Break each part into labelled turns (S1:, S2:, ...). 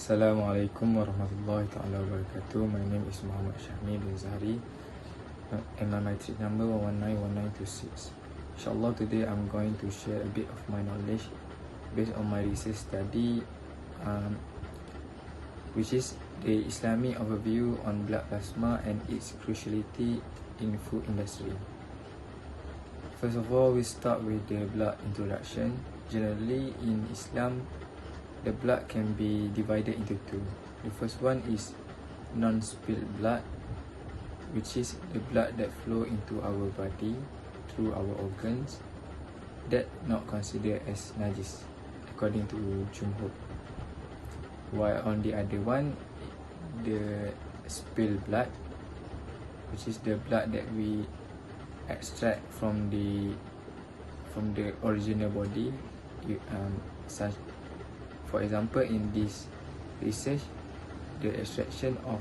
S1: Assalamualaikum warahmatullahi ta'ala wabarakatuh. My name is MOHAMAD bin ZAHARI and my matric number 1191926. Inshallah, today I'm going to share a bit of my knowledge based on my research study, which is the Islamic overview on blood plasma and its cruciality in food industry. First of all, we start with the blood introduction. Generally in Islam, the blood can be divided into two. The first one is non-spilled blood, which is the blood that flow into our body through our organs, that not considered as najis according to Jumhur. While on the other one, the spilled blood, which is the blood that we extract from the original body, such, for example, in this research, the extraction of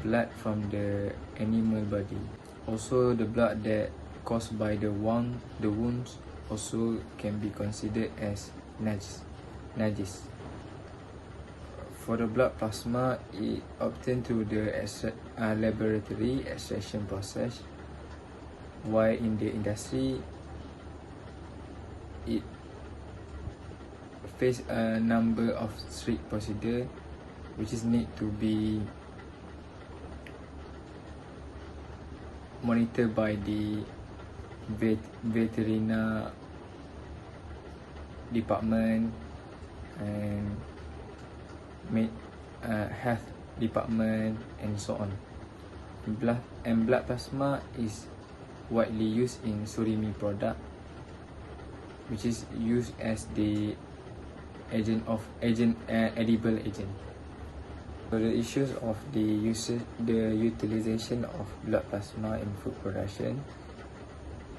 S1: blood from the animal body. Also, the blood that caused by the wounds also can be considered as najis. For the blood plasma, it obtained through the laboratory extraction process, while in the industry, it face a number of strict procedure which is need to be monitored by the veterinary department and health department and so on. Blood plasma is widely used in surimi product, which is used as the edible agent. For the issues of the utilization of blood plasma in food production,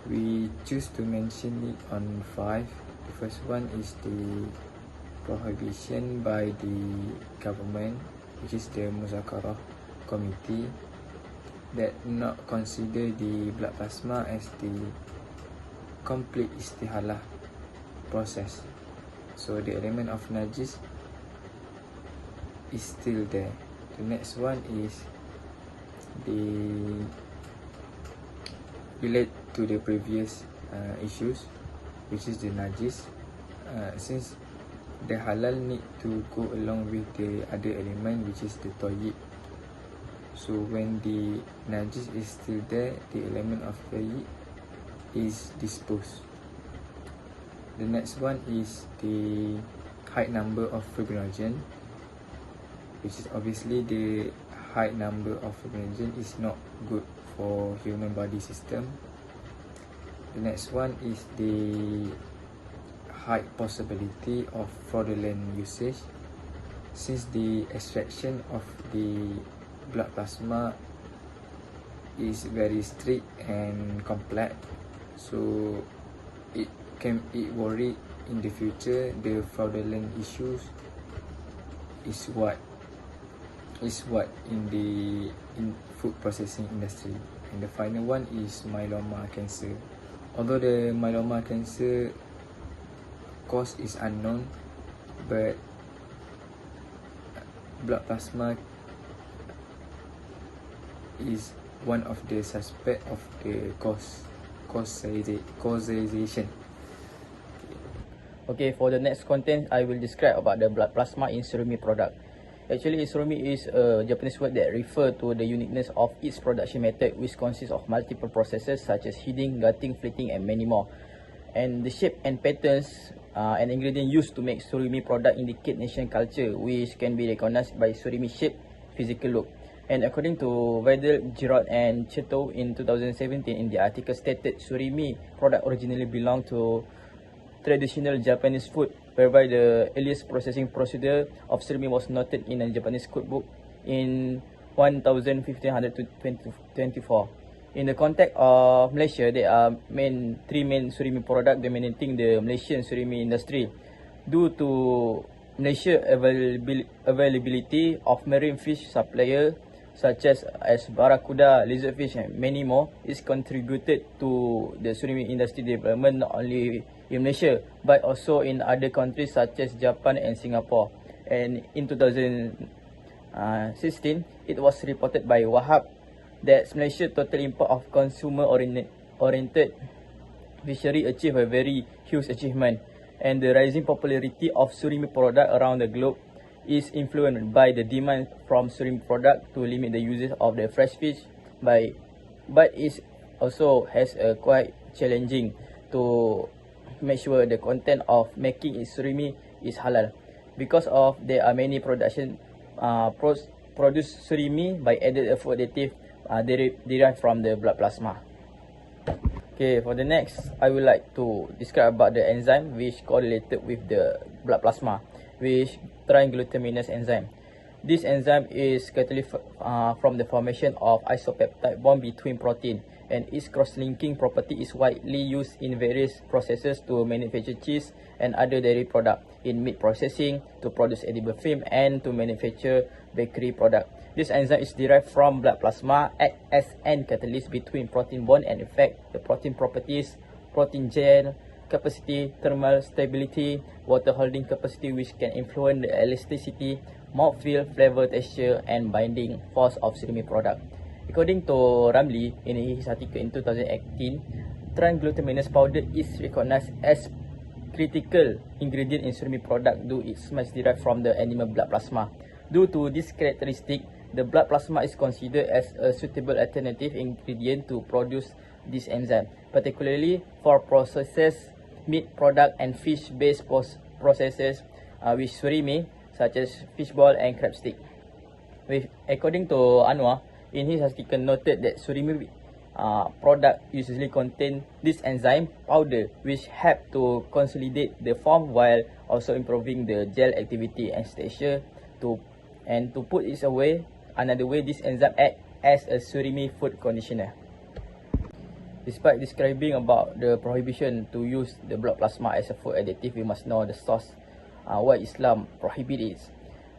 S1: we choose to mention it on 5. The first one is the prohibition by the government, which is the Muzakarah Committee, that not consider the blood plasma as the complete istihalah process. So the element of najis is still there. The next one is relate to the previous issues, which is the najis. Since the halal need to go along with the other element, which is the tayyib. So when the najis is still there, the element of tayyib is disposed. The next one is the high number of fibrinogen, which is obviously the high number of fibrinogen is not good for human body system. The next one is the high possibility of fraudulent usage, since the extraction of the blood plasma is very strict and complex, so it worry in the future the fraudulent issues is what in food processing industry. And the final one is myeloma cancer. Although the myeloma cancer cause is unknown, but blood plasma is one of the suspect of the causation.
S2: Okay, for the next content, I will describe about the blood plasma in surimi product. Actually, surimi is a Japanese word that refers to the uniqueness of its production method, which consists of multiple processes such as heating, gutting, flating, and many more. And the shape and patterns and ingredients used to make surimi product indicate nation culture, which can be recognized by surimi shape, physical look. And according to Vidal, Girard, and Cheto in 2017, in the article stated surimi product originally belonged to traditional Japanese food, whereby the earliest processing procedure of surimi was noted in a Japanese cookbook in 1524. In the context of Malaysia, there are three main surimi products dominating the Malaysian surimi industry. Due to Malaysia availability of marine fish supplier such as barracuda, lizardfish, and many more, is contributed to the surimi industry development not only in Malaysia but also in other countries such as Japan and Singapore. And in 2016, it was reported by Wahab that Malaysia's total import of consumer-oriented fishery achieved a very huge achievement, and the rising popularity of surimi product around the globe is influenced by the demand from surimi product to limit the uses of the fresh fish but it also has a quite challenging to make sure the content of making its surimi is halal, because of there are many produce surimi by added food additive derived from the blood plasma. Okay, for the next, I would like to describe about the enzyme which correlated with the blood plasma, which triglutaminase enzyme. This enzyme is catalyzed from the formation of isopeptide bond between protein, and its cross-linking property is widely used in various processes to manufacture cheese and other dairy products, in meat processing, to produce edible film, and to manufacture bakery products. This enzyme is derived from blood plasma, act as an catalyst between protein bond and affect the protein properties, protein gel capacity, thermal stability, water holding capacity, which can influence the elasticity, mouthfeel, flavor, texture, and binding force of surimi product. According to Ramli, in his article in 2018, triglutaminase powder is recognized as critical ingredient in surimi product, though it's much derived from the animal blood plasma. Due to this characteristic, the blood plasma is considered as a suitable alternative ingredient to produce this enzyme, particularly for processed meat product and fish-based processes with surimi, such as fishball and crab stick. According to Anwar, in his article noted that surimi product usually contain this enzyme powder, which help to consolidate the form while also improving the gel activity and texture. To put it away, another way, this enzyme acts as a surimi food conditioner. Despite describing about the prohibition to use the blood plasma as a food additive, we must know the source why Islam prohibits it.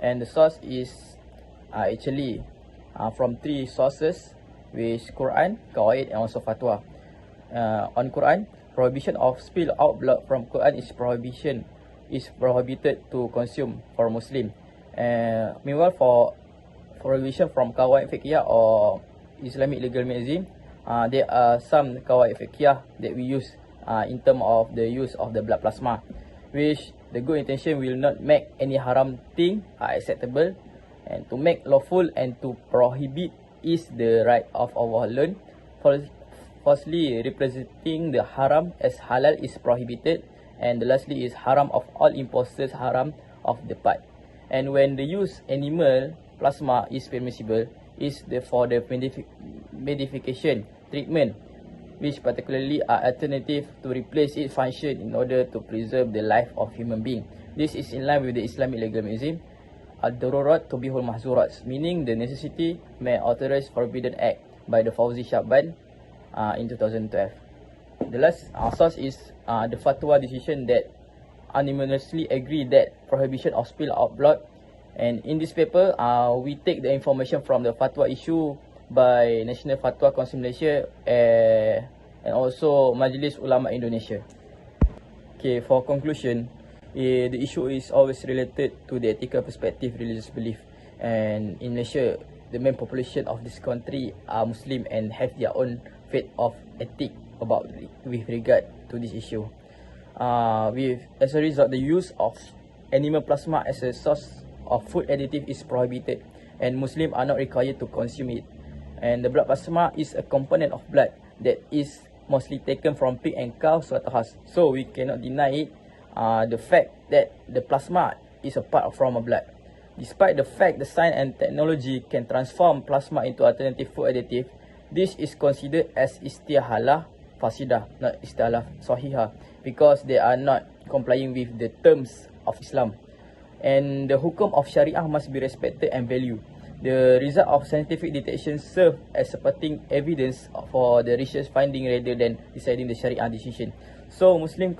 S2: And the source is actually from three sources, which Quran, Qawaid, and also Fatwa. On Quran, prohibition of spill out blood from Quran is prohibited to consume for Muslim. Meanwhile, for prohibition from Qawaid Fiqhiyah or Islamic legal magazine, there are some Qawaid Fiqhiyah that we use in terms of the use of the blood plasma, which the good intention will not make any haram thing acceptable, and to make lawful and to prohibit is the right of Allah alone. Falsely representing the haram as halal is prohibited, and lastly is haram of all imposters, haram of the part. And when the use animal plasma is permissible, is for the modification treatment, which particularly are alternative to replace its function in order to preserve the life of human being. This is in line with the Islamic legal magazine, Al-Darurat Tubihul Mahzurat, meaning the necessity may authorize forbidden act, by the Fauzi Shaban in 2012. The last source is the fatwa decision that unanimously agree that prohibition of spill out blood. And in this paper, we take the information from the fatwa issue by National Fatwa Council Malaysia and also Majlis Ulama Indonesia. Okay, for conclusion, the issue is always related to the ethical perspective, religious belief. And in Malaysia, the main population of this country are Muslim and have their own faith of ethic with regard to this issue. As a result, the use of animal plasma as a source of food additive is prohibited, and Muslims are not required to consume it. And the blood plasma is a component of blood that is mostly taken from pig and cow slaughterhouse, so we cannot deny it. The fact that the plasma is a part from a blood. Despite the fact the science and technology can transform plasma into alternative food additive, this is considered as istihalah fasidah, not istihalah sahihah, because they are not complying with the terms of Islam. And the hukum of Sharia must be respected and valued. The result of scientific detection serve as supporting evidence for the research finding rather than deciding the Sharia decision. So Muslim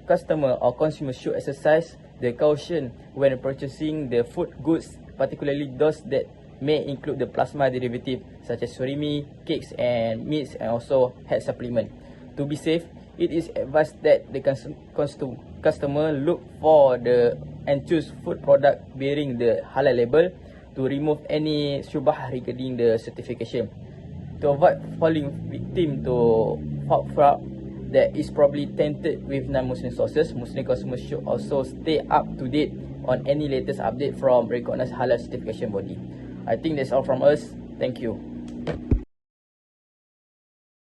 S2: customer or consumers should exercise the caution when purchasing the food goods, particularly those that may include the plasma derivative such as surimi, cakes and meats, and also health supplement. To be safe, it is advised that the customer look for the and choose food product bearing the halal label to remove any syubhah regarding the certification. To avoid falling victim to fraud that is probably tainted with non-Muslim sources, Muslim consumers should also stay up to date on any latest update from recognized halal certification body. I think that's all from us. Thank you.